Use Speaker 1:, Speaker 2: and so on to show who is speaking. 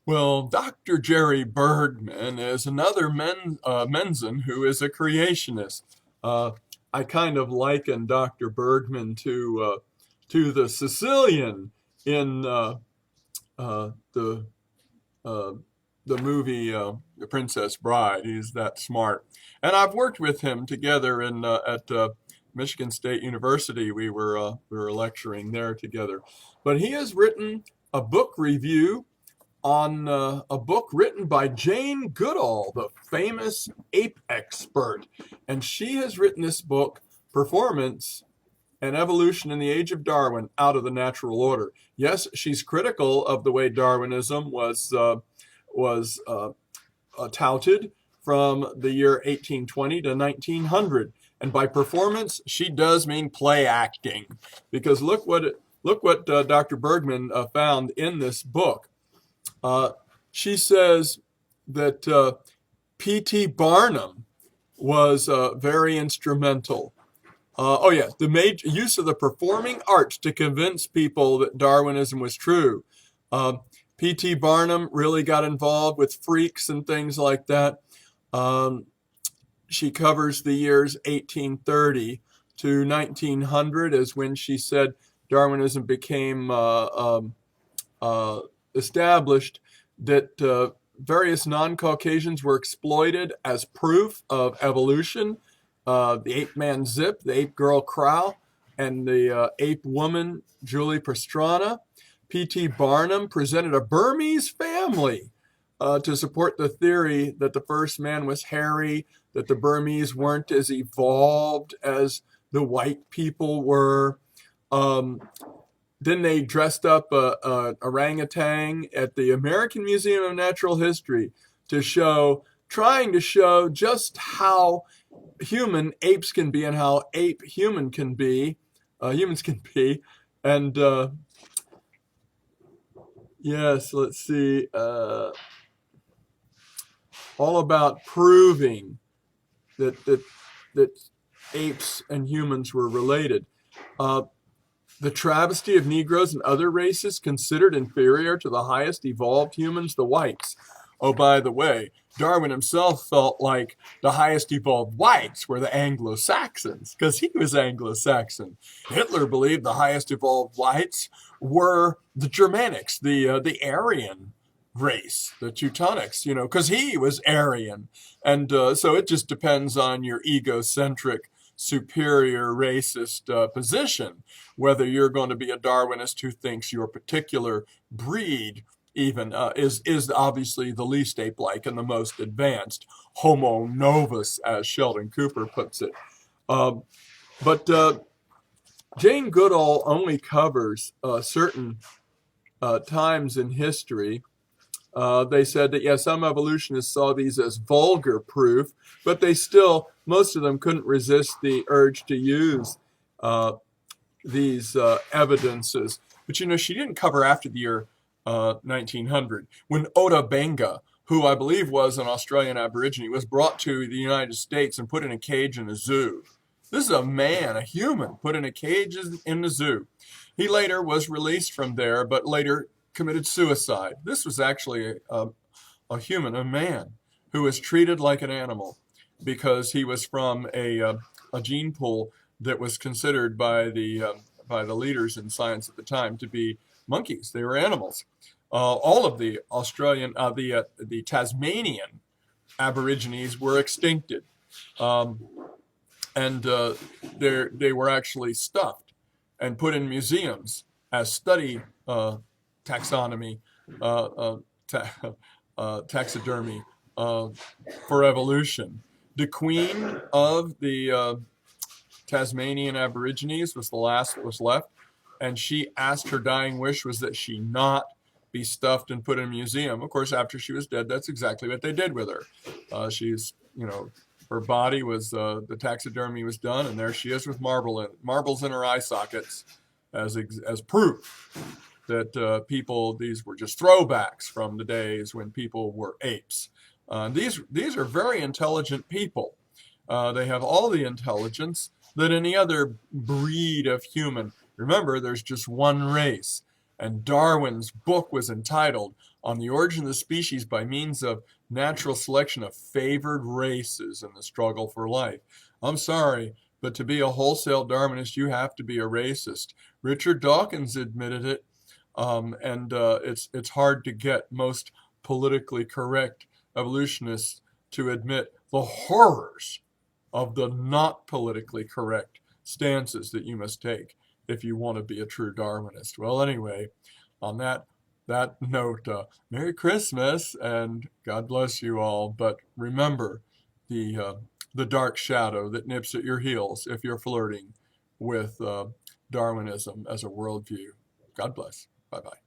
Speaker 1: Well, Dr. Jerry Bergman is another Menzen who is a creationist. Uh, I kind of liken Dr. Bergman to the Sicilian in uh, the uh, the movie The Princess Bride. He's that smart, and I've worked with him together in at Michigan State University. We were lecturing there together, but he has written a book review on a book written by Jane Goodall, the famous ape expert. And she has written this book, Performance and Evolution in the Age of Darwin, Out of the Natural Order. Yes, she's critical of the way Darwinism was touted from the year 1820 to 1900. And by performance, she does mean play acting, because look what Dr. Bergman found in this book. Uh, she says that P.T. Barnum was very instrumental. Oh, yeah, the major use of the performing arts to convince people that Darwinism was true. Uh, P.T. Barnum really got involved with freaks and things like that. Um, she covers the years 1830 to 1900 as when she said Darwinism became uh, established, that various non-Caucasians were exploited as proof of evolution. The ape man Zip, the ape girl Crow, and the ape woman Julie Pastrana. P.T. Barnum presented a Burmese family to support the theory that the first man was hairy, that the Burmese weren't as evolved as the white people were. Um, then they dressed up a orangutan at the American Museum of Natural History trying to show just how human apes can be and how ape humans can be. And yes, let's see, all about proving that apes and humans were related. Uh, the travesty of Negroes and other races considered inferior to the highest evolved humans, the whites. Oh, by the way, Darwin himself felt like the highest evolved whites were the Anglo-Saxons, because he was Anglo-Saxon. Hitler believed the highest evolved whites were the Germanics, the Aryan race, the Teutonics, because he was Aryan. And so it just depends on your egocentric, superior racist position, whether you're going to be a Darwinist who thinks your particular breed even is obviously the least ape-like and the most advanced, Homo novus, as Sheldon Cooper puts it. Um, but Jane Goodall only covers certain times in history. They said that, yes, some evolutionists saw these as vulgar proof, but most of them couldn't resist the urge to use these evidences. But, she didn't cover after the year 1900, when Oda Benga, who I believe was an Australian Aborigine, was brought to the United States and put in a cage in a zoo. This is a man, a human, put in a cage in the zoo. He later was released from there, but later committed suicide. This was actually a human, a man, who was treated like an animal because he was from a gene pool that was considered by the leaders in science at the time to be monkeys. They were animals. All of the the Tasmanian Aborigines were extincted, and they were actually stuffed and put in museums as study taxonomy, taxidermy for evolution. The queen of the Tasmanian Aborigines was the last that was left, and she asked, her dying wish was that she not be stuffed and put in a museum. Of course, after she was dead, that's exactly what they did with her. Her body was, the taxidermy was done, and there she is with marbles in her eye sockets as proof that these were just throwbacks from the days when people were apes. These are very intelligent people. They have all the intelligence that any other breed of human. Remember, there's just one race. And Darwin's book was entitled On the Origin of the Species by Means of Natural Selection of Favored Races in the Struggle for Life. I'm sorry, but to be a wholesale Darwinist, you have to be a racist. Richard Dawkins admitted it, and it's hard to get most politically correct evolutionists to admit the horrors of the not politically correct stances that you must take if you want to be a true Darwinist. Well, anyway, on that note, Merry Christmas and God bless you all. But remember the dark shadow that nips at your heels if you're flirting with Darwinism as a worldview. God bless. Bye-bye.